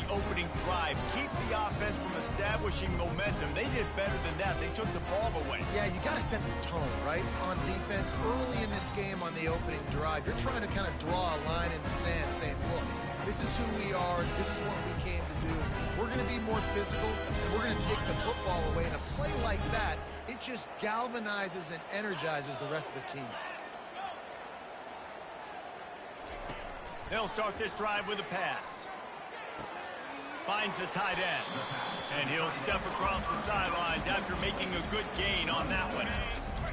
opening drive. Keep the offense from establishing momentum. They did better than that. They took the ball away. Yeah, you got to set the tone, right? On defense, early in this game on the opening drive, you're trying to kind of draw a line in the sand saying, look, this is who we are. This is what we came to do. We're going to be more physical, and we're going to take the football away. And a play like that, it just galvanizes and energizes the rest of the team. They'll start this drive with a pass. Finds the tight end. And he'll step across the sidelines after making a good gain on that one.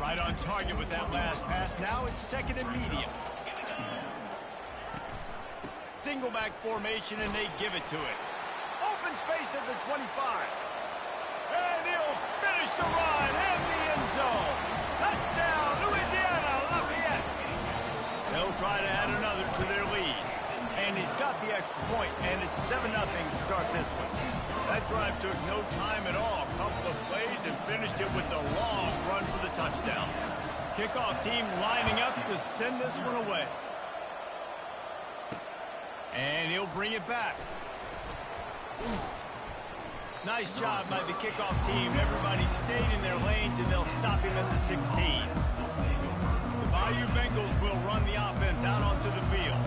Right on target with that last pass. Now it's second and medium. Single back formation, and they give it to it. Open space at the 25. And he'll finish the run in the end zone. Touchdown, Louisiana Lafayette. They'll try to add another to their lead. And he's got the extra point, and it's 7-0 to start this one. That drive took no time at all. A couple of plays and finished it with a long run for the touchdown. Kickoff team lining up to send this one away. And he'll bring it back. Nice job by the kickoff team. Everybody stayed in their lanes, and they'll stop him at the 16. The Bayou Bengals will run the offense out onto the field.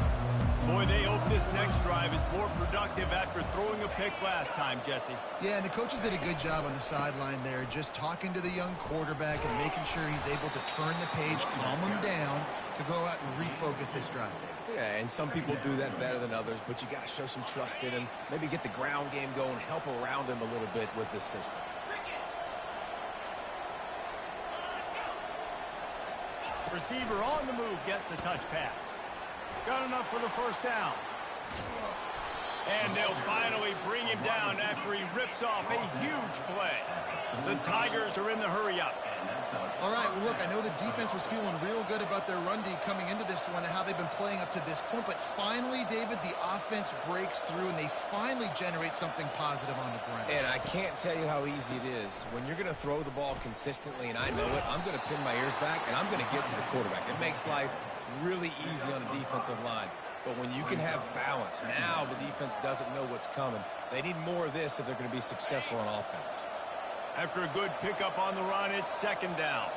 Boy, they hope this next drive is more productive after throwing a pick last time, Jesse. Yeah, and the coaches did a good job on the sideline there, just talking to the young quarterback and making sure he's able to turn the page, calm him down, to go out and refocus this drive. Yeah, and some people do that better than others, but you got to show some trust in him, maybe get the ground game going, help around him a little bit with this system. Receiver on the move gets the touch pass. Got enough for the first down. And they'll finally bring him down after he rips off a huge play. The Tigers are in the hurry-up. All right, well, look, I know the defense was feeling real good about their run D coming into this one and how they've been playing up to this point, but finally, David, the offense breaks through and they finally generate something positive on the ground. And I can't tell you how easy it is. When you're going to throw the ball consistently, and I know it, I'm going to pin my ears back, and I'm going to get to the quarterback. It makes life really easy on a defensive line. But when you can have balance, now the defense doesn't know what's coming. They need more of this if they're going to be successful on offense. After a good pickup on the run, it's second down.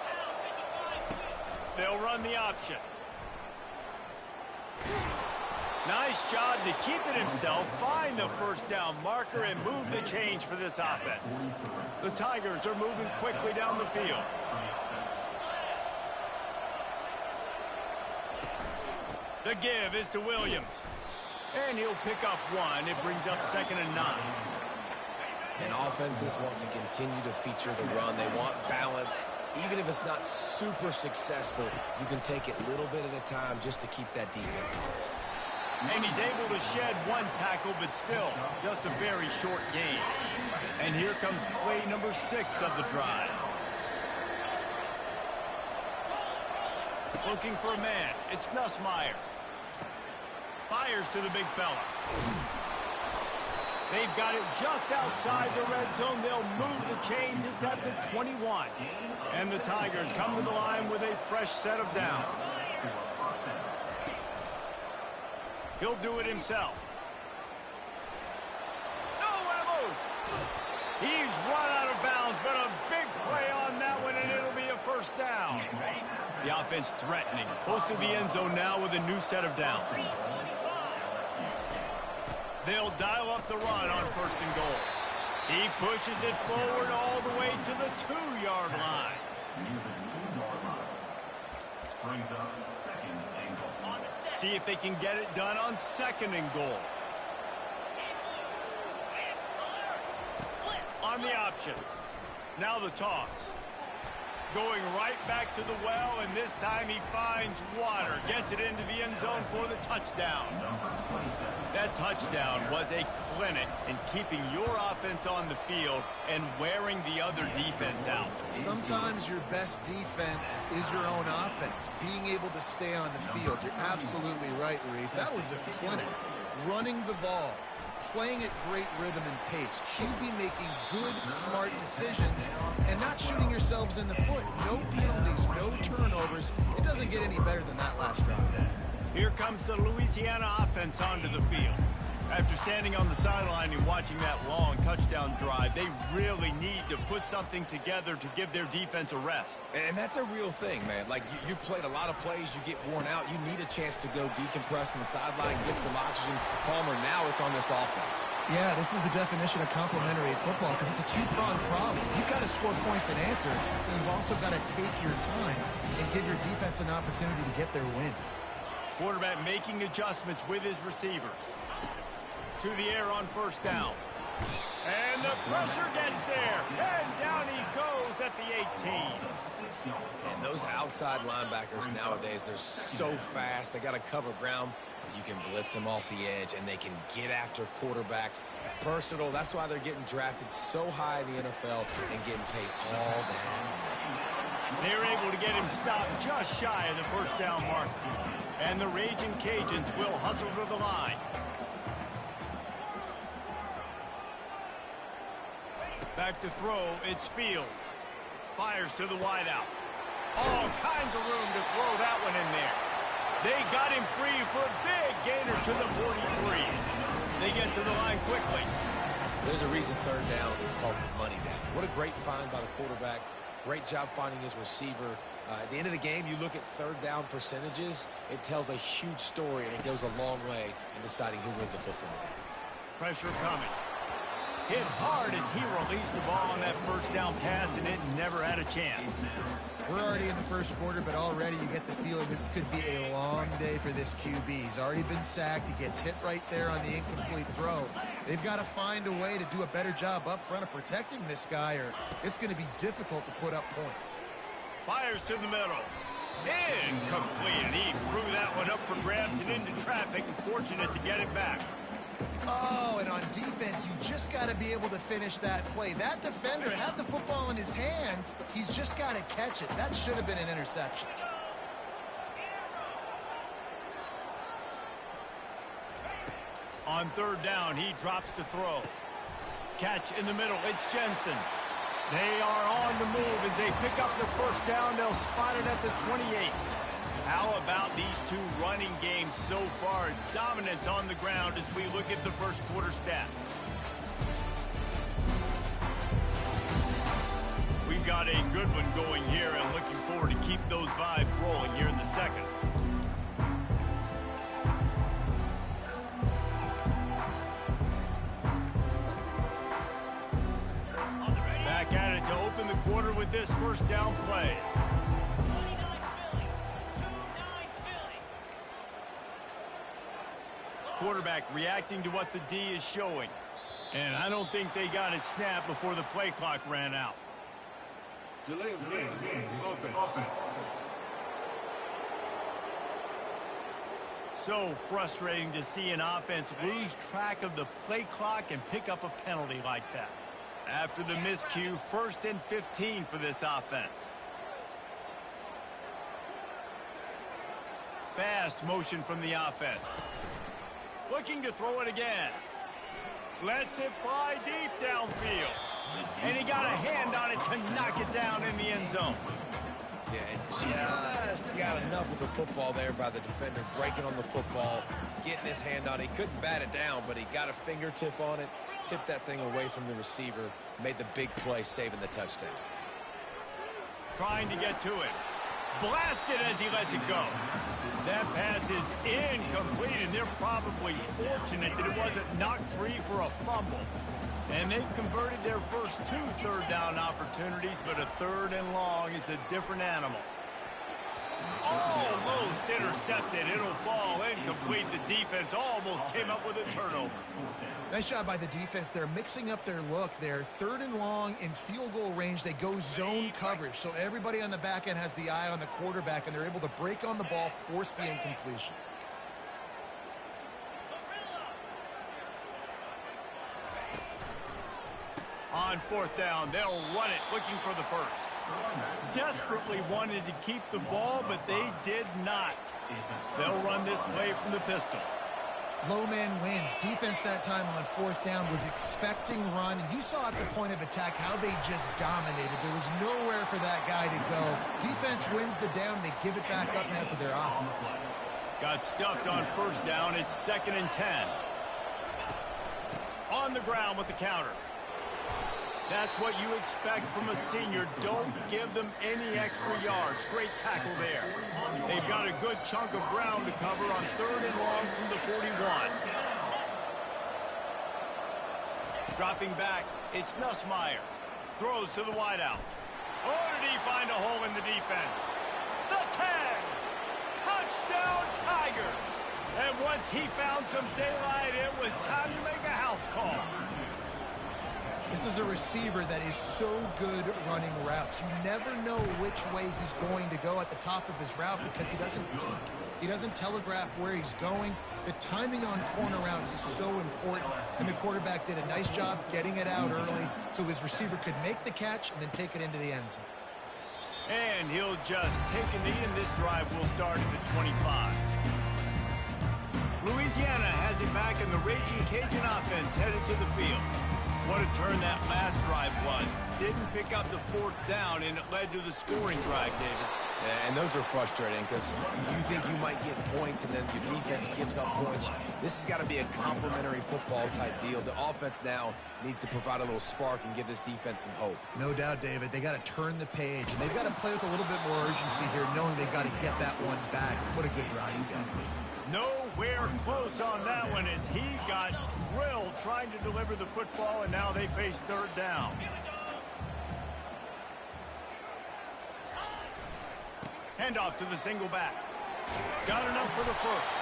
They'll run the option. Nice job to keep it himself, find the first down marker, and move the change for this offense. The Tigers are moving quickly down the field. The give is to Williams. And he'll pick up one. It brings up 2nd and 9. And offenses want to continue to feature the run. They want balance. Even if it's not super successful, you can take it little bit at a time just to keep that defense honest. And he's able to shed one tackle, but still, just a very short gain. And here comes play number 6 of the drive. Looking for a man. It's Nussmeier. Fires to the big fella. They've got it just outside the red zone. They'll move the chains. It's at the 21. And the Tigers come to the line with a fresh set of downs. He'll do it himself. Nowhere to move. He's run out of bounds, but a big play on that one, and it'll be a first down. The offense threatening. Close to the end zone now with a new set of downs. They'll dial up the run on 1st and goal. He pushes it forward all the way to the 2-yard line. See if they can get it done on 2nd and goal. On the option. Now the toss. Going right back to the well, and this time he finds water. Gets it into the end zone for the touchdown. That touchdown was a clinic in keeping your offense on the field and wearing the other defense out. Sometimes your best defense is your own offense, being able to stay on the field. You're absolutely right, Reese. That was a clinic. Running the ball, playing at great rhythm and pace, QB making good, smart decisions, and not shooting yourselves in the foot. No penalties, no turnovers. It doesn't get any better than that last drive. Here comes the Louisiana offense onto the field. After standing on the sideline and watching that long touchdown drive, they really need to put something together to give their defense a rest. And that's a real thing, man. Like, you played a lot of plays, you get worn out. You need a chance to go decompress on the sideline, get some oxygen. Palmer, now it's on this offense. Yeah, this is the definition of complementary football because it's a two-pronged problem. You've got to score points and answer, but you've also got to take your time and give your defense an opportunity to get their win. Quarterback making adjustments with his receivers. To the air on first down. And the pressure gets there. And down he goes at the 18. And those outside linebackers nowadays, they're so fast. They got to cover ground. You can blitz them off the edge, and they can get after quarterbacks. Versatile. That's why they're getting drafted so high in the NFL and getting paid all that money. They're able to get him stopped just shy of the first down mark. And the raging Cajuns will hustle to the line. Back to throw, it's Fields. Fires to the wideout. All kinds of room to throw that one in there. They got him free for a big gainer to the 43. They get to the line quickly. There's a reason third down is called the money down. What a great find by the quarterback. Great job finding his receiver. At the end of the game, you look at third down percentages. It tells a huge story, and it goes a long way in deciding who wins a football game. Pressure coming. Hit hard as he released the ball on that first down pass, and it never had a chance. We're already in the first quarter, but already you get the feeling this could be a long day for this QB. He's already been sacked. He gets hit right there on the incomplete throw. They've got to find a way to do a better job up front of protecting this guy, or it's going to be difficult to put up points. Fires to the middle. Incomplete, and he threw that one up for grabs and into traffic, and fortunate to get it back. Oh, and on defense, you just got to be able to finish that play. That defender had the football in his hands. He's just got to catch it. That should have been an interception. On third down, he drops to throw. Catch in the middle, it's Jensen. They are on the move as they pick up the first down. They'll spot it at the 28. How about these two running games so far? Dominance on the ground as we look at the first quarter stats. We've got a good one going here and looking forward to keep those vibes rolling here in the second. Back at it to open the quarter with this first down play. Quarterback reacting to what the D is showing. And I don't think they got it snapped before the play clock ran out. Delay of game. Offense. So frustrating to see an offense lose track of the play clock and pick up a penalty like that. After the miscue, 1st and 15 for this offense. Fast motion from the offense. Looking to throw it again. Lets it fly deep downfield. And he got a hand on it to knock it down in the end zone. Yeah, and just got enough of the football there by the defender, breaking on the football, getting his hand on it. He couldn't bat it down, but he got a fingertip on it, tipped that thing away from the receiver, made the big play, saving the touchdown. Trying to get to it. Blasted as he lets it go. That pass is incomplete, and they're probably fortunate that it wasn't knocked free for a fumble. And they've converted their first 2 third down opportunities, but a 3rd and long is a different animal. Almost intercepted. It'll fall incomplete. The defense almost came up with a turnover. Nice job by the defense. They're mixing up their look. They're 3rd and long in field goal range. They go zone coverage, so everybody on the back end has the eye on the quarterback, and they're able to break on the ball, force the incompletion. On 4th down, they'll run it, looking for the first. Desperately wanted to keep the ball, but they did not. They'll run this play from the pistol. Low man wins. Defense that time on 4th down was expecting run. And you saw at the point of attack how they just dominated. There was nowhere for that guy to go. Defense wins the down. They give it back up now to their offense. Got stuffed on 1st down. It's 2nd and 10. On the ground with the counter. That's what you expect from a senior. Don't give them any extra yards. Great tackle there. They've got a good chunk of ground to cover on 3rd and long from the 41. Dropping back, it's Nussmeier. Throws to the wideout. Oh, did he find a hole in the defense? The tag! Touchdown, Tigers! And once he found some daylight, it was time to make a house call. This is a receiver that is so good running routes. You never know which way he's going to go at the top of his route because he doesn't peek. He doesn't telegraph where he's going. The timing on corner routes is so important, and the quarterback did a nice job getting it out early so his receiver could make the catch and then take it into the end zone. And he'll just take a knee, and this drive will start at the 25. Louisiana has it back, and the raging Cajun offense headed to the field. What a turn that last drive was. Didn't pick up the 4th down, and it led to the scoring drive, David. Yeah, and those are frustrating because you think you might get points and then your defense gives up points. This has got to be a complementary football type deal. The offense now needs to provide a little spark and give this defense some hope. No doubt, David. They got to turn the page, and they've got to play with a little bit more urgency here, knowing they've got to get that one back. What a good drive he got. Nowhere close on that one as he got drilled trying to deliver the football, and now they face 3rd down. Handoff to the single back. Got enough for the 1st.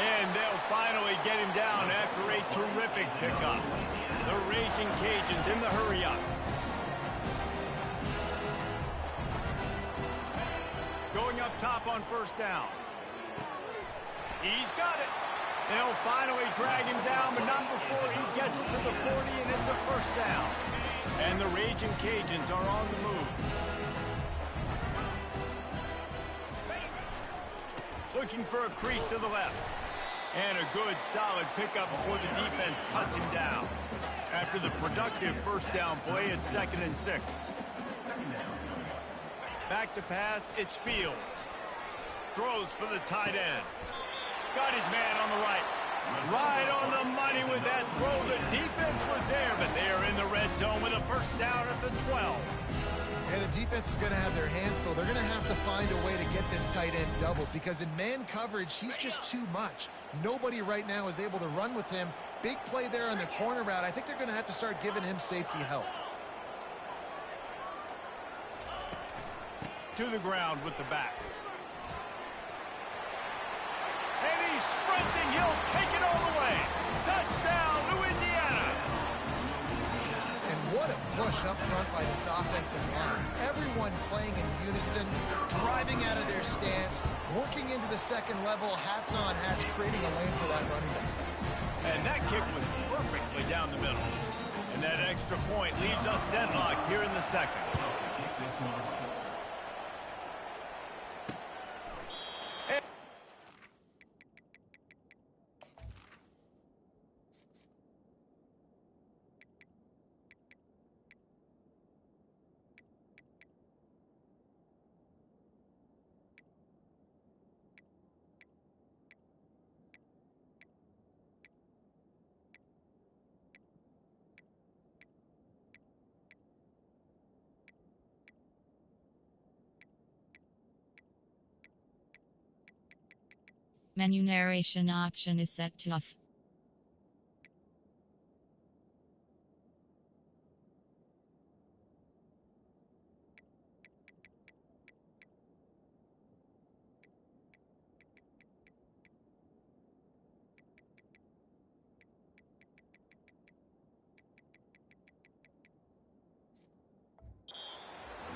And they'll finally get him down after a terrific pickup. The raging Cajuns in the hurry-up. Going up top on 1st down. He's got it. They'll finally drag him down, but not before he gets it to the 40, and it's a 1st down. And the raging Cajuns are on the move. Looking for a crease to the left. And a good, solid pickup before the defense cuts him down. After the productive 1st down play, it's 2nd and 6. Back to pass, it's Fields. Throws for the tight end. Got his man on the right. Right on the money with that throw. The defense was there, but they are in the red zone with a 1st down at the 12. Yeah, the defense is going to have their hands full. They're going to have to find a way to get this tight end doubled because in man coverage, he's just too much. Nobody right now is able to run with him. Big play there on the corner route. I think they're going to have to start giving him safety help. To the ground with the back. And he's sprinting. He'll take it all the way. Touchdown, Louisiana. And what a push up front by this offensive line. Everyone playing in unison, driving out of their stance, working into the 2nd level, hats on hats, creating a lane for that running back. And that kick was perfectly down the middle. And that extra point leaves us deadlocked here in the 2nd. Menu narration option is set to off.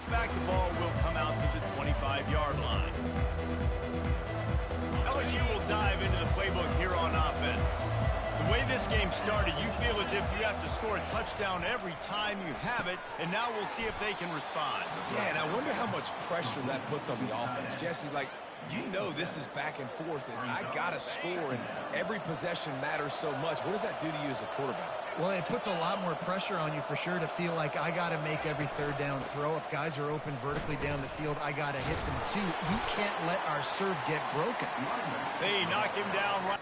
Back, the ball will come out to the 25-yard line. LSU will dive into the playbook here on offense. The way this game started, you feel as if you have to score a touchdown every time you have it, and now we'll see if they can respond. Yeah, and I wonder how much pressure that puts on the offense. Jesse, like, you know this is back and forth, and I got to score, and every possession matters so much. What does that do to you as a quarterback? Well, it puts a lot more pressure on you for sure to feel like I got to make every 3rd down throw. If guys are open vertically down the field, I got to hit them too. We can't let our serve get broken. They knock him down right.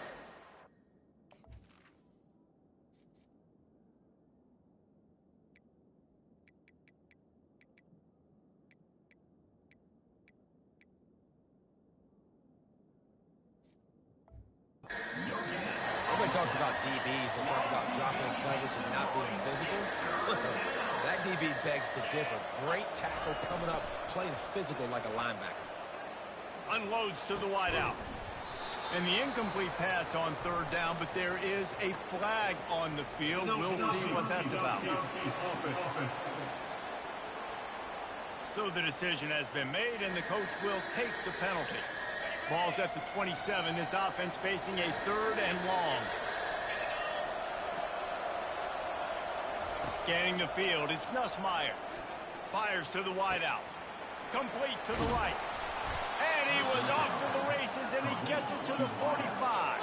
Everybody talks about DBs. They talk about dropping coverage and not being physical. That DB begs to differ. Great tackle coming up, playing physical like a linebacker. Unloads to the wideout. And the incomplete pass on third down, but there is a flag on the field. We'll see what that's about. So the decision has been made, and the coach will take the penalty. Ball's at the 27. This offense facing a 3rd and long. Scanning the field, it's Nussmeier. Fires to the wideout. Complete to the right. And he was off to the races, and he gets it to the 45.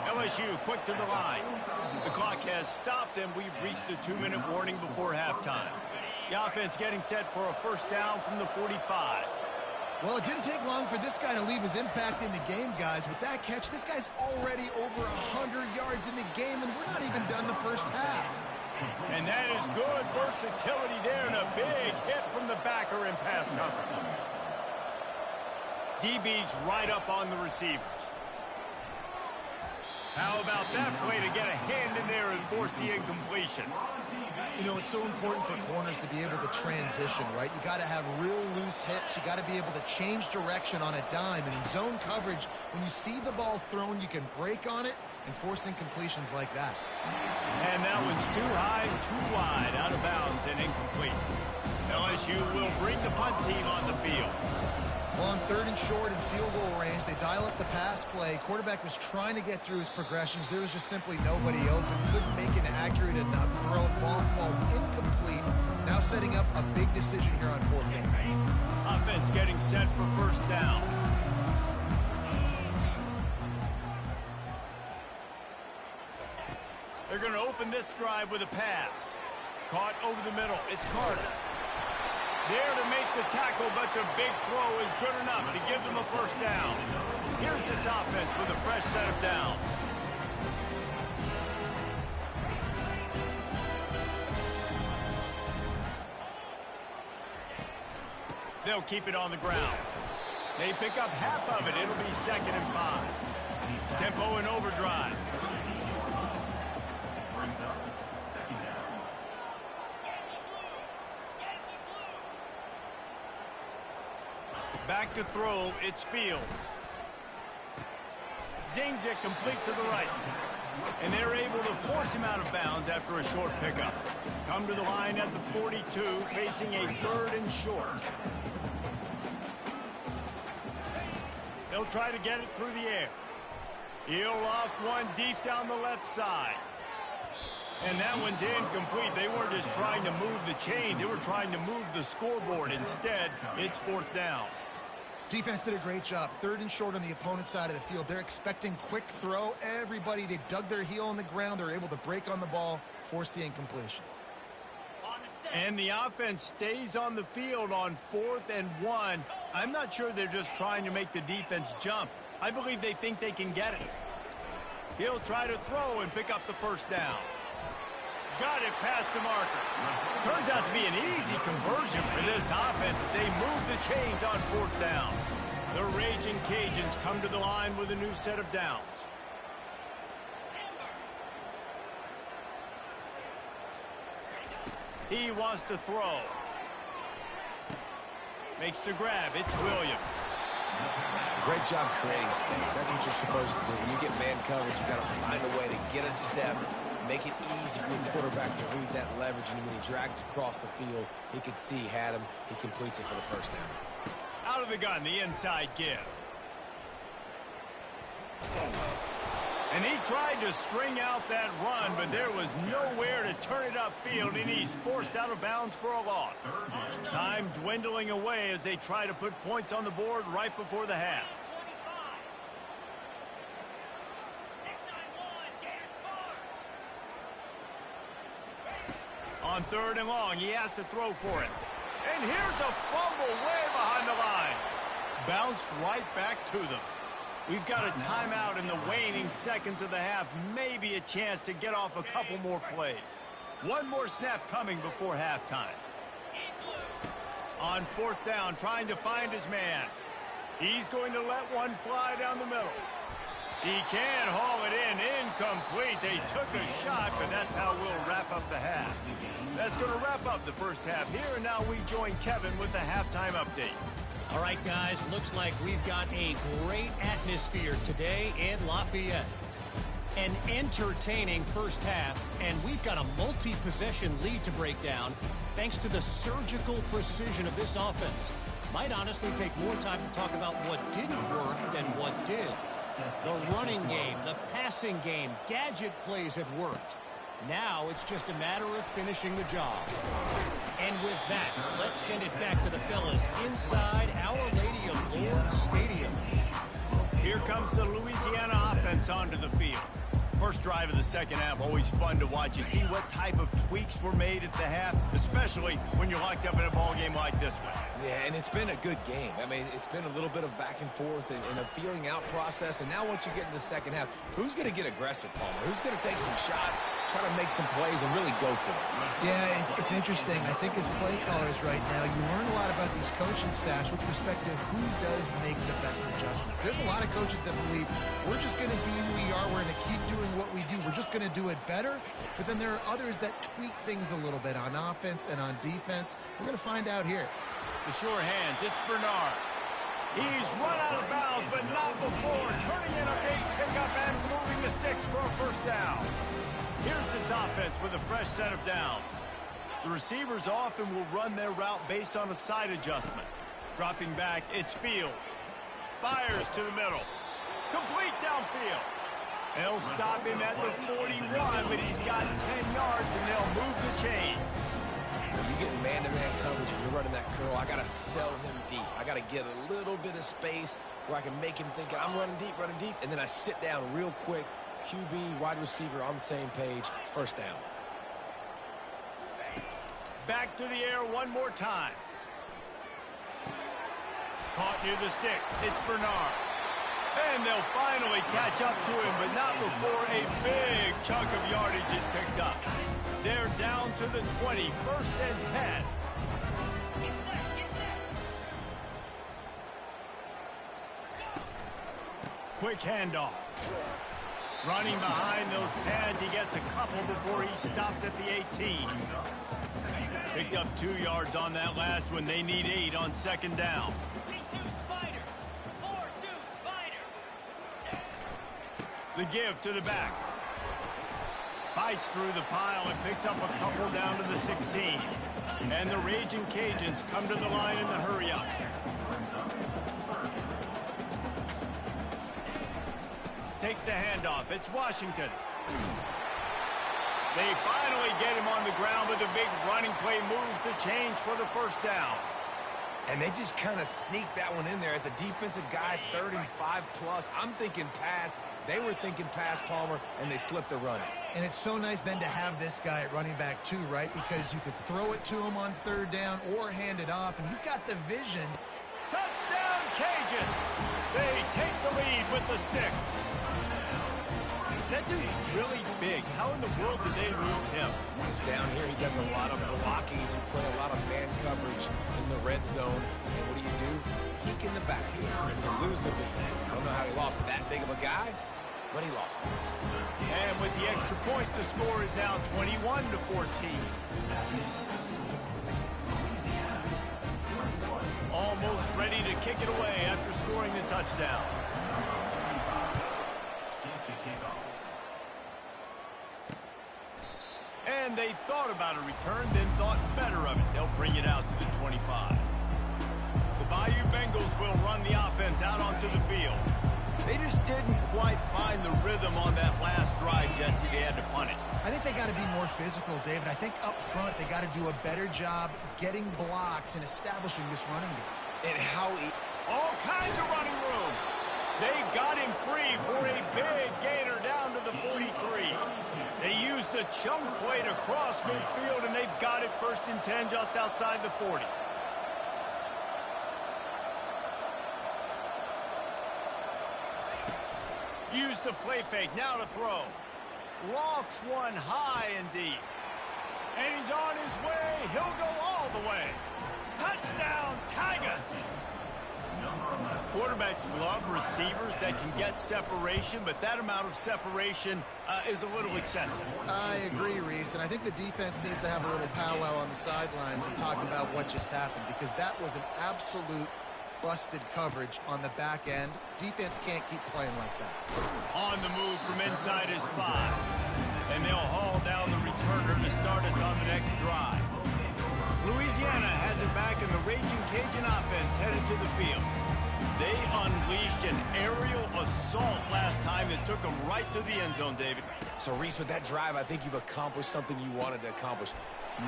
LSU quick to the line. The clock has stopped, and we've reached the 2-minute warning before halftime. The offense getting set for a first down from the 45. Well, it didn't take long for this guy to leave his impact in the game, guys. With that catch, this guy's already over 100 yards in the game, and we're not even done the first half. And that is good versatility there, and a big hit from the backer in pass coverage. DB's right up on the receivers. How about that play to get a hand in there and force the incompletion? You know, it's so important for corners to be able to transition, right? You got to have real loose hips. You got to be able to change direction on a dime. And in zone coverage, when you see the ball thrown, you can break on it and force incompletions like that. And that one's too high, too wide, out of bounds and incomplete. LSU will bring the punt team on the field. Well, on 3rd and short and field goal range, they dial up the pass play. Quarterback was trying to get through his progressions. There was just simply nobody open. Couldn't make an accurate enough throw. Ball falls incomplete. Now setting up a big decision here on 4th down. Offense getting set for first down. They're going to open this drive with a pass. Caught over the middle. It's Carter. There to make the tackle, but the big throw is good enough to give them a first down. Here's this offense with a fresh set of downs. They'll keep it on the ground. They pick up half of it. It'll be 2nd and 5. Tempo and overdrive. Back to throw, it's Fields. Zings it complete to the right. And they're able to force him out of bounds after a short pickup. Come to the line at the 42, facing a 3rd and short. They'll try to get it through the air. He'll loft one deep down the left side. And that one's incomplete. They weren't just trying to move the chains. They were trying to move the scoreboard. Instead, it's 4th down. Defense did a great job. 3rd and short on the opponent's side of the field. They're expecting quick throw. Everybody, they dug their heel on the ground. They're able to break on the ball, force the incompletion. And the offense stays on the field on 4th and 1. I'm not sure they're just trying to make the defense jump. I believe they think they can get it. He'll try to throw and pick up the first down. Got it past the marker. Turns out to be an easy conversion for this offense as they move the chains on 4th down. The raging Cajuns come to the line with a new set of downs. He wants to throw. Makes the grab. It's Williams. Great job creating space. That's what you're supposed to do. When you get man coverage, you got to find a way to get a step, make it easy for the quarterback to read that leverage, and when he drags across the field, he could see he had him. He completes it for the first down. Out of the gun, the inside give. And he tried to string out that run, but there was nowhere to turn it upfield, and he's forced out of bounds for a loss. Time dwindling away as they try to put points on the board right before the half. On 3rd and long, he has to throw for it. And here's a fumble way behind the line. Bounced right back to them. We've got a timeout in the waning seconds of the half. Maybe a chance to get off a couple more plays. One more snap coming before halftime. On 4th down, trying to find his man. He's going to let one fly down the middle. He can haul it in. Incomplete. They took a shot, but that's how we'll wrap up the half. That's going to wrap up the first half here, and now we join Kevin with the halftime update. All right, guys, looks like we've got a great atmosphere today in Lafayette. An entertaining first half, and we've got a multi-possession lead to break down thanks to the surgical precision of this offense. Might honestly take more time to talk about what didn't work than what did. The running game, the passing game, gadget plays have worked. Now it's just a matter of finishing the job. And with that, let's send it back to the fellas inside Our Lady of Lourdes Stadium. Here comes the Louisiana offense onto the field. First drive of the second half, always fun to watch. You see what type of tweaks were made at the half, especially when you're locked up in a ball game like this one. Yeah, and it's been a good game. I mean, it's been a little bit of back and forth and a feeling out process. And now once you get in the second half, who's going to get aggressive, Palmer? Who's going to take some shots, try to make some plays, and really go for it? Yeah, it's interesting. I think as play callers right now, you learn a lot about these coaching staffs with respect to who does make the best adjustments. There's a lot of coaches that believe we're just going to be who we are. We're going to keep doing what we do. We're just going to do it better. But then there are others that tweak things a little bit on offense and on defense. We're going to find out here. The sure hands, it's Bernard. He's run out of bounds, but not before. Turning in a big pickup and moving the sticks for a first down. Here's this offense with a fresh set of downs. The receivers often will run their route based on a side adjustment. Dropping back, it's Fields. Fires to the middle. Complete downfield. They'll stop him at the 41, but he's got 10 yards, and they'll move the chains. When you get man-to-man coverage and you're running that curl, I got to sell him deep. I got to get a little bit of space where I can make him think I'm running deep, and then I sit down real quick. QB, wide receiver on the same page. First down. Back to the air one more time. Caught near the sticks. It's Bernard. And they'll finally catch up to him, but not before a big chunk of yardage is picked up. They're down to the 20, first and 10. Quick handoff. Running behind those pads, he gets a couple before he stopped at the 18. Picked up 2 yards on that last one. They need 8 on second down. The give to the back. Fights through the pile and picks up a couple down to the 16. And the raging Cajuns come to the line in the hurry-up. Takes the handoff. It's Washington. They finally get him on the ground, but the big running play moves the change for the first down. And they just kind of sneaked that one in there as a defensive guy, 3rd and 5+. I'm thinking pass. They were thinking pass, Palmer, and they slipped the run. And it's so nice then to have this guy at running back too, right? Because you could throw it to him on 3rd down or hand it off, and he's got the vision. Touchdown, Cajuns! They take the lead with the 6. That dude's really big. How in the world did they lose him? He's down here. He does a lot of blocking. He play a lot of man coverage in the red zone. And what do? Peek in the backfield and lose the lead. I don't know how he lost that big of a guy, but he lost it. And with the extra point, the score is now 21-14. Almost ready to kick it away after scoring the touchdown. And they thought about a return, then thought better of it. They'll bring it out to the 25. The Bayou Bengals will run the offense out onto the field. They just didn't quite find the rhythm on that last drive, Jesse. They had to punt it. I think they got to be more physical, David. I think up front they got to do a better job getting blocks and establishing this running game. And how all kinds of running room. They got him free for a big gainer down to the 43. They used a chunk play to cross midfield, and they've got it 1st and 10 just outside the 40. Use the play fake, now to throw. Lofts one high and deep. And he's on his way. He'll go all the way. Touchdown, Tigers! Quarterbacks love receivers that can get separation, but that amount of separation is a little excessive. I agree, Reese, and I think the defense needs to have a little powwow on the sidelines and talk about what just happened, because that was an absolute busted coverage on the back end. Defense can't keep playing like that. On the move from inside his 5. And they'll haul down the returner to start us on the next drive. Louisiana has it back, and the Raging Cajun offense headed to the field. They unleashed an aerial assault last time that took them right to the end zone, David. So, Reese, with that drive, I think you've accomplished something you wanted to accomplish.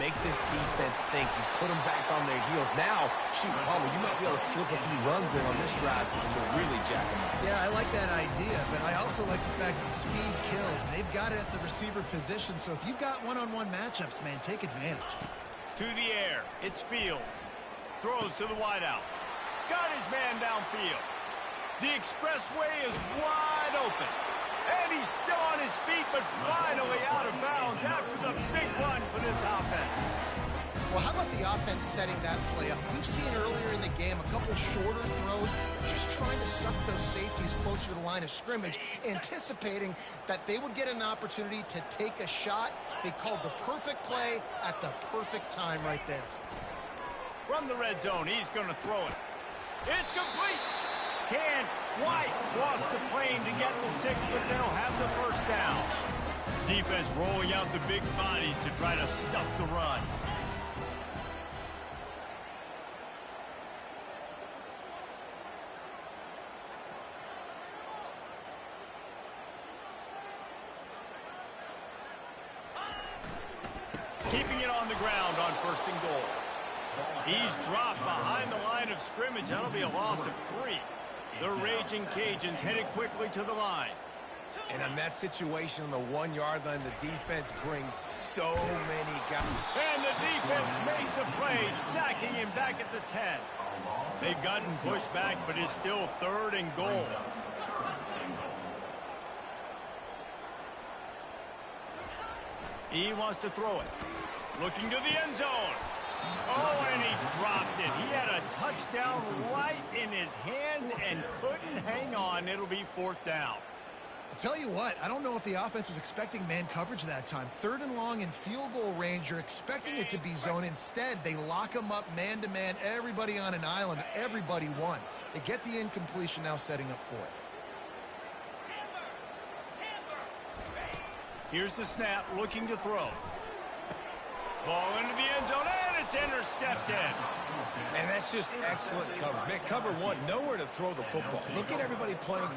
Make this defense think. You put them back on their heels. Now, shoot, Palmer, you might be able to slip a few runs in on this drive to really jack them up. Yeah, I like that idea, but I also like the fact that speed kills. They've got it at the receiver position, so if you've got one-on-one matchups, man, take advantage. To the air, it's Fields. Throws to the wideout. Got his man downfield. The expressway is wide open. And he's still on his feet, but finally out of bounds after the big run for this offense. Well, how about the offense setting that play up? We've seen earlier in the game a couple shorter throws, just trying to suck those safeties closer to the line of scrimmage, anticipating that they would get an opportunity to take a shot. They called the perfect play at the perfect time right there. From the red zone, he's going to throw it. It's complete. Can't quite cross the plane to get the 6, but they'll have the first down. Defense rolling out the big bodies to try to stuff the run. Keeping it on the ground on 1st and goal. He's dropped behind the line of scrimmage. That'll be a loss of 3. The Raging Cajuns headed quickly to the line. And on that situation on the 1-yard line, the defense brings so many guys. And the defense makes a play, sacking him back at the 10. They've gotten pushed back, but it's still 3rd and goal. He wants to throw it. Looking to the end zone. Oh, and he dropped it. He had a touchdown right in his hands and couldn't hang on. It'll be 4th down. I'll tell you what, I don't know if the offense was expecting man coverage that time. 3rd and long in field goal range, you're expecting it to be zone. Instead, they lock them up man-to-man, everybody on an island, everybody won. They get the incompletion, now setting up 4th. Here's the snap, looking to throw. Ball into the end zone, and it's intercepted. And that's just excellent coverage. Man, cover 1, nowhere to throw the football. Look at everybody playing.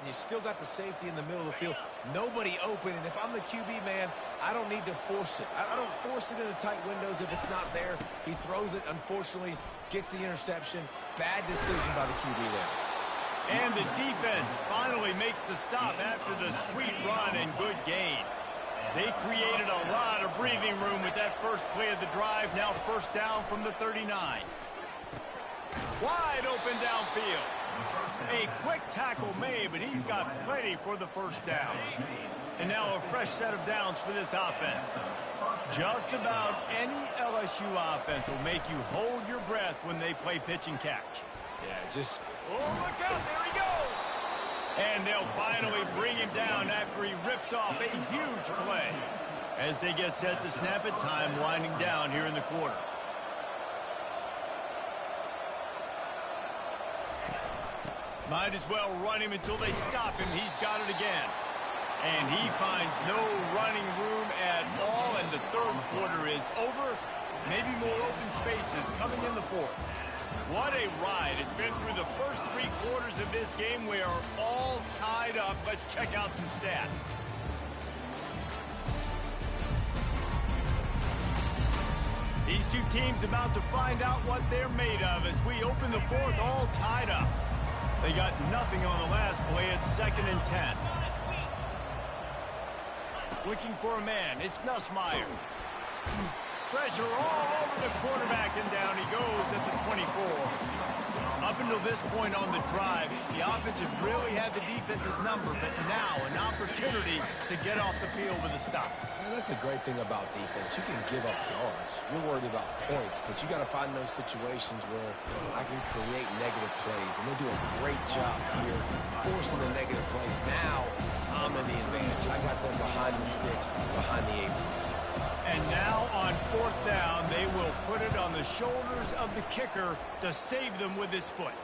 You still got the safety in the middle of the field. Nobody open, and if I'm the QB, man, I don't need to force it. I don't force it into tight windows if it's not there. He throws it, unfortunately, gets the interception. Bad decision by the QB there. And the defense finally makes the stop after the sweet run and good gain. They created a lot of breathing room with that first play of the drive. Now 1st down from the 39. Wide open downfield. A quick tackle made, but he's got plenty for the 1st down. And now a fresh set of downs for this offense. Just about any LSU offense will make you hold your breath when they play pitch and catch. Yeah, just... Oh, look out, there he goes! And they'll finally bring him down after he rips off a huge play. As they get set to snap it, time winding down here in the quarter. Might as well run him until they stop him. He's got it again. And he finds no running room at all, and the 3rd quarter is over. Maybe more open spaces coming in the 4th. What a ride. It's been through the first 3 quarters of this game. We are all tied up. Let's check out some stats. These two teams about to find out what they're made of as we open the 4th all tied up. They got nothing on the last play. It's 2nd and 10. Looking for a man. It's Nussmeier. pressure all over the quarterback, and down he goes at the 24. Up until this point on the drive, the offense had really had the defense's number, but now an opportunity to get off the field with a stop. Man, that's the great thing about defense. You can give up yards. You're worried about points, but you got to find those situations where I can create negative plays, and they do a great job here forcing the negative plays. Now I'm in the advantage. I got them behind the sticks, behind the apron. And now on fourth down, they will put it on the shoulders of the kicker to save them with his foot.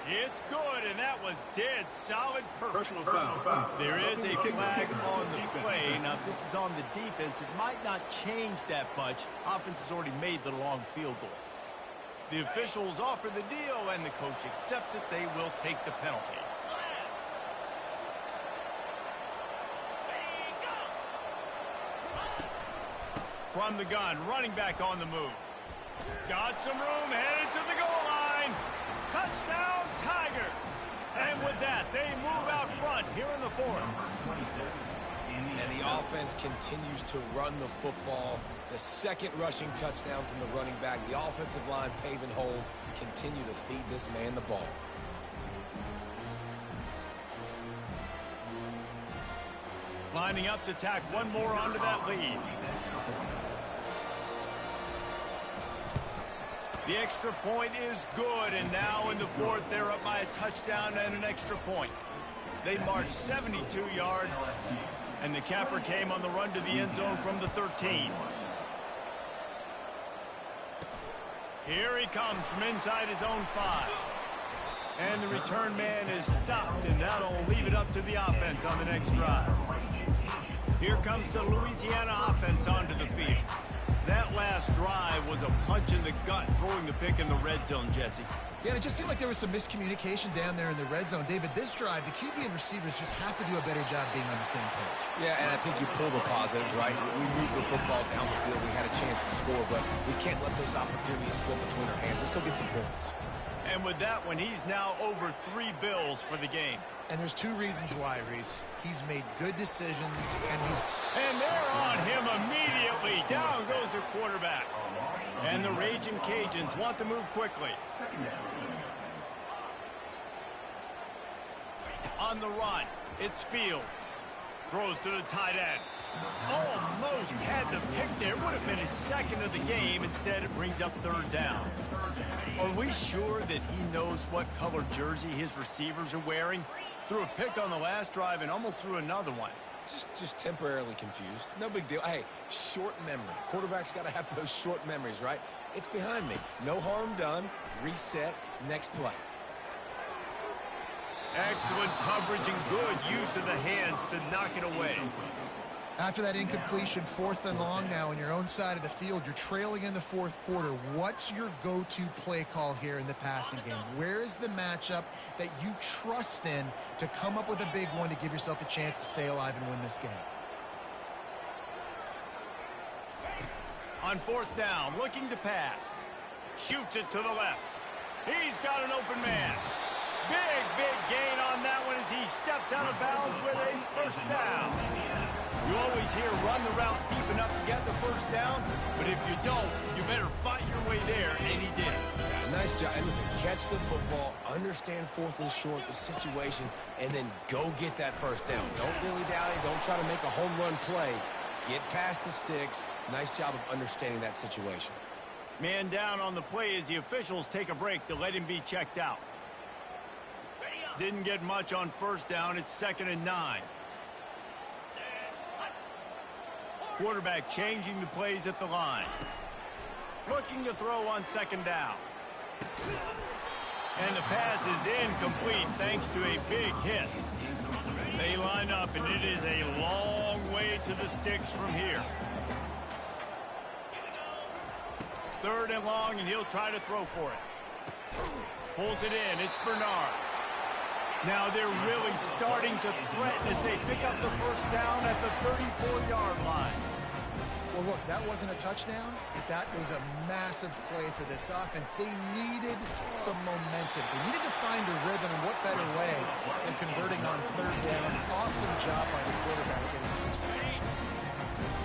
It's good, and that was dead solid purpose. Personal foul. There is a flag on the play. Now, if this is on the defense, it might not change that much. Offense has already made the long field goal. The officials offer the deal, and the coach accepts it. They will take the penalty. From the gun, running back on the move. Got some room, headed to the goal line. Touchdown, Tigers. And with that, they move out front here in the fourth. And the offense continues to run the football. The second rushing touchdown from the running back. The offensive line paving holes. Continue to feed this man the ball. Lining up to tack one more onto that lead. The extra point is good, and now in the fourth, they're up by a touchdown and an extra point. They marched 72 yards, and the capper came on the run to the end zone from the 13. Here he comes from inside his own 5. And the return man is stopped, and that'll leave it up to the offense on the next drive. Here comes the Louisiana offense onto the field. That last drive was a punch in the gut, throwing the pick in the red zone, Jesse. Yeah, and it just seemed like there was some miscommunication down there in the red zone. David, this drive, the QB and receivers just have to do a better job being on the same page. Yeah, and I think you pull the positives, right? We moved the football down the field. We had a chance to score, but we can't let those opportunities slip between our hands. Let's go get some points. And with that one, he's now over 3 bills for the game. And there's 2 reasons why, Reese. He's made good decisions, And they're on him immediately. Down goes their quarterback. And the raging Cajuns want to move quickly. On the run, it's Fields. Throws to the tight end. Almost had the pick there. Would have been his second of the game. Instead, it brings up third down. Are we sure that he knows what color jersey his receivers are wearing? Threw a pick on the last drive and almost threw another one. Just temporarily confused. No big deal. Hey, short memory. Quarterback's got to have those short memories, right? It's behind me. No harm done. Reset. Next play. Excellent coverage and good use of the hands to knock it away. After that incompletion, 4th and long now on your own side of the field, you're trailing in the 4th quarter. What's your go-to play call here in the passing game? Where is the matchup that you trust in to come up with a big one to give yourself a chance to stay alive and win this game? On 4th down, looking to pass. Shoots it to the left. He's got an open man. Big gain on that one as he steps out of bounds with a first down. You always hear run the route deep enough to get the first down, but if you don't, you better fight your way there, and he did. Yeah, nice job. And listen, catch the football, understand 4th and short, the situation, and then go get that first down. Don't dilly-dally. Don't try to make a home run play. Get past the sticks. Nice job of understanding that situation. Man down on the play as the officials take a break to let him be checked out. Didn't get much on first down. It's 2nd and 9. Quarterback changing the plays at the line. Looking to throw on 2nd down. And the pass is incomplete thanks to a big hit. They line up, and it is a long way to the sticks from here. 3rd and long, and he'll try to throw for it. Pulls it in. It's Bernard. Now they're really starting to threaten as they pick up the first down at the 34-yard line. Well, look, that wasn't a touchdown, but that was a massive play for this offense. They needed some momentum. They needed to find a rhythm, and what better way than converting on 3rd down. Awesome job by the quarterback getting to his position.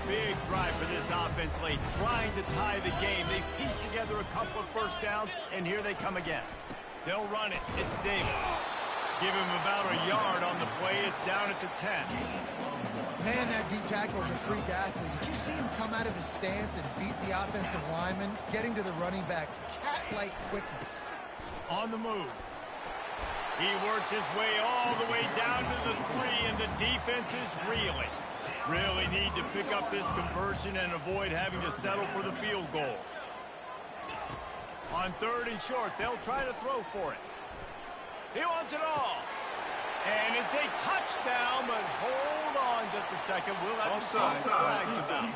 big drive for this offense late, trying to tie the game. They pieced together a couple of first downs, and here they come again. They'll run it. It's Davis. Give him about a yard on the play. It's down at the 10. Man, that D tackle is a freak athlete. Did you see him come out of his stance and beat the offensive lineman, getting to the running back? Cat-like quickness. On the move. He works his way all the way down to the 3, and the defense is reeling. Really need to pick up this conversion and avoid having to settle for the field goal. On 3rd and short, they'll try to throw for it. He wants it all. And it's a touchdown, but hold on just a second. We'll have to see what the flag's about.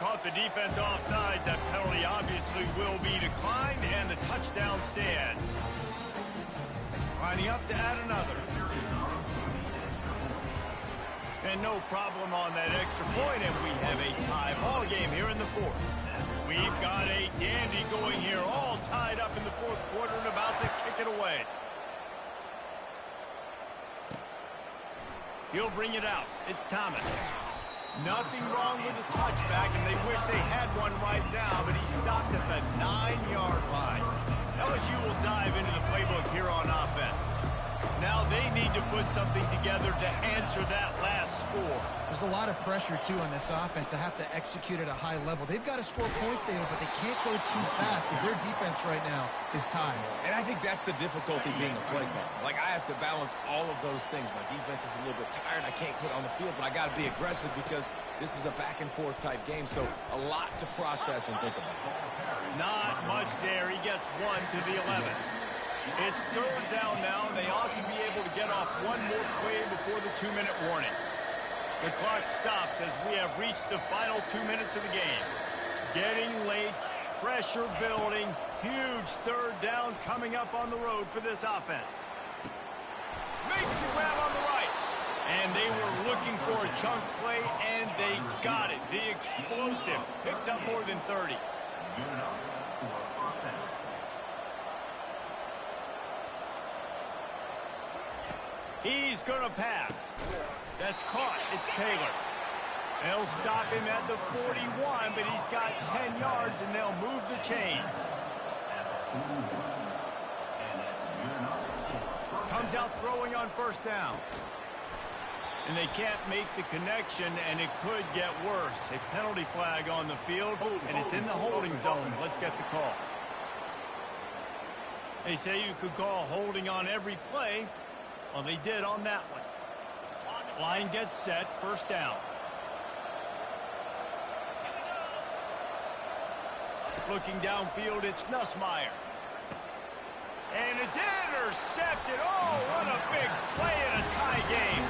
Caught the defense offside. That penalty obviously will be declined, and the touchdown stands. Lining up to add another. And no problem on that extra point, and we have a tie ball game here in the 4th. We've got a dandy going here, all tied up in the 4th quarter and about to kick it away. He'll bring it out. It's Thomas. Nothing wrong with the touchback, and they wish they had one right now, but he stopped at the 9-yard line. LSU will dive into the playbook here on offense. Now they need to put something together to answer that last score. There's a lot of pressure, too, on this offense to have to execute at a high level. They've got to score points, David, but they can't go too fast because their defense right now is tired. And I think that's the difficulty being a play caller. Like, I have to balance all of those things. My defense is a little bit tired. I can't put on the field, but I got to be aggressive because this is a back-and-forth type game, so a lot to process and think about. Not much there. He gets 1 to the 11. It's 3rd down now, and they ought to be able to get off one more play before the 2-minute warning. The clock stops as we have reached the final 2 minutes of the game. Getting late, pressure building, huge 3rd down coming up on the road for this offense. Makes the grab on the right. And they were looking for a chunk play, and they got it. The explosive picks up more than 30. He's going to pass. That's caught. It's Taylor. They'll stop him at the 41, but he's got 10 yards, and they'll move the chains. Comes out throwing on 1st down. And they can't make the connection, and it could get worse. A penalty flag on the field, and it's in the holding zone. Let's get the call. They say you could call holding on every play. Well, they did on that one. Line gets set, 1st down. Looking downfield, it's Nussmeier. And it's intercepted. Oh, what a big play in a tie game.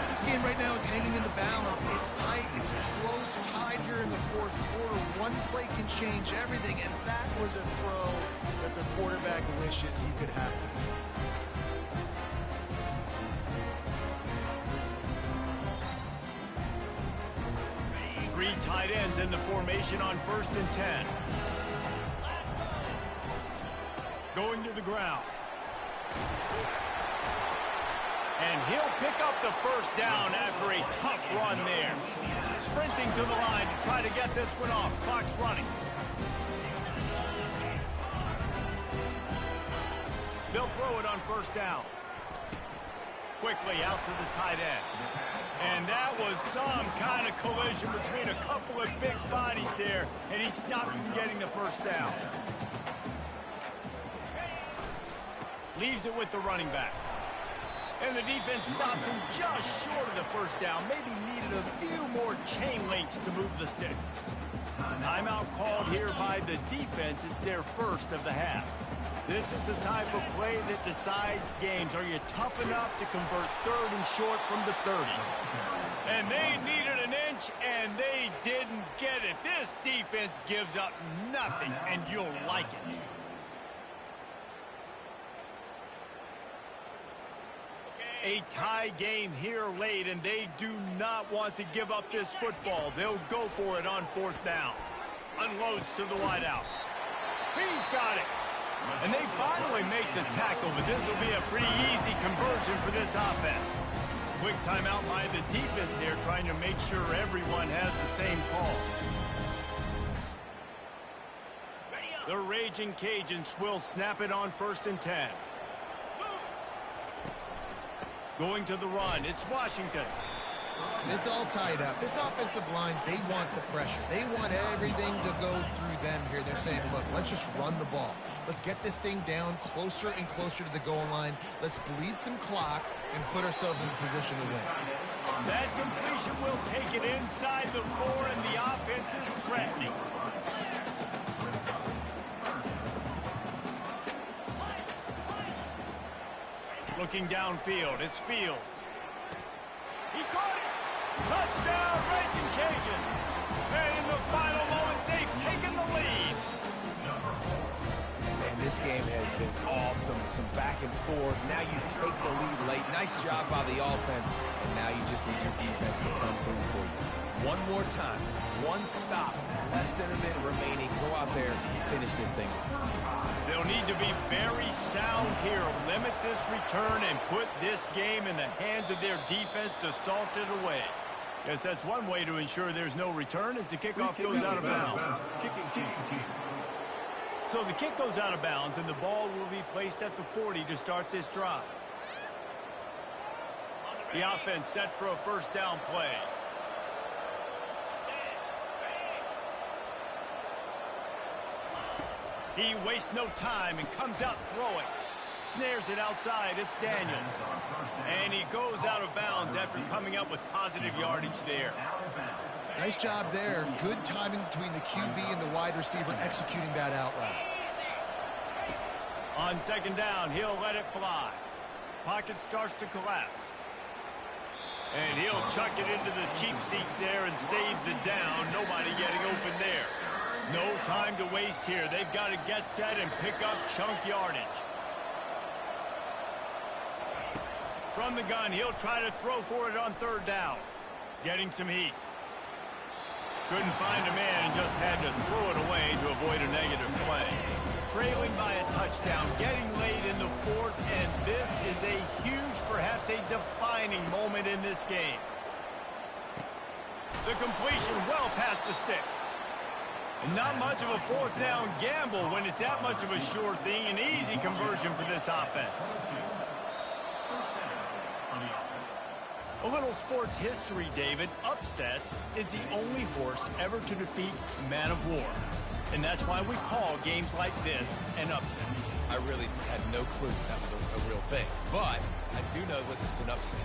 This game right now is hanging in the balance. It's tight. It's close, tied here in the 4th quarter. One play can change everything, and that was a throw that the quarterback wishes he could have. 3 tight ends in the formation on 1st and 10. Going to the ground. And he'll pick up the 1st down after a tough run there. Sprinting to the line to try to get this one off. Clock's running. They'll throw it on 1st down. Quickly out to the tight end. And that was some kind of collision between a couple of big bodies there, and he stopped from getting the 1st down. Leaves it with the running back. And the defense stops him just short of the 1st down. Maybe needed a few more chain links to move the sticks. Timeout called here by the defense. It's their 1st of the half. This is the type of play that decides games. Are you tough enough to convert 3rd and short from the 30? And they needed an inch, and they didn't get it. This defense gives up nothing, and you'll like it. A tie game here late, and they do not want to give up this football. They'll go for it on 4th down. Unloads to the wideout. He's got it. And they finally make the tackle, but this will be a pretty easy conversion for this offense. Quick timeout by the defense there, trying to make sure everyone has the same call. The raging Cajuns will snap it on 1st and 10. Going to the run, it's Washington. It's all tied up. This offensive line, they want the pressure. They want everything to go through them here. They're saying, look, let's just run the ball. Let's get this thing down closer and closer to the goal line. Let's bleed some clock and put ourselves in a position to win. That completion will take it inside the 4, and the offense is threatening. Looking downfield, it's Fields. He caught it! Touchdown, Raging Cajuns! And in the final moments, they've taken the lead. Man, this game has been awesome. Some back and forth. Now you take the lead late. Nice job by the offense. And now you just need your defense to come through for you. One more time. One stop. Less than a minute remaining. Go out there and finish this thing. They'll need to be very sound here. Limit this return and put this game in the hands of their defense to salt it away. Yes, that's one way to ensure there's no return as the kickoff goes out of bounds. So the kick goes out of bounds, and the ball will be placed at the 40 to start this drive. The offense set for a 1st down play. He wastes no time and comes out throwing. Snares it outside. It's Daniels. And he goes out of bounds after coming up with positive yardage there. Nice job there. Good timing between the QB and the wide receiver executing that out route. On 2nd down, he'll let it fly. Pocket starts to collapse. And he'll chuck it into the cheap seats there and save the down. Nobody getting open there. No time to waste here. They've got to get set and pick up chunk yardage. From the gun, he'll try to throw for it on 3rd down. Getting some heat. Couldn't find a man and just had to throw it away to avoid a negative play. Trailing by a touchdown, getting late in the 4th, and this is a huge, perhaps a defining moment in this game. The completion well past the sticks. And not much of a 4th down gamble when it's that much of a sure thing. An easy conversion for this offense. A little sports history, David. Upset is the only horse ever to defeat Man of War. And that's why we call games like this an upset. I really had no clue that was a real thing. But I do know this is an upset.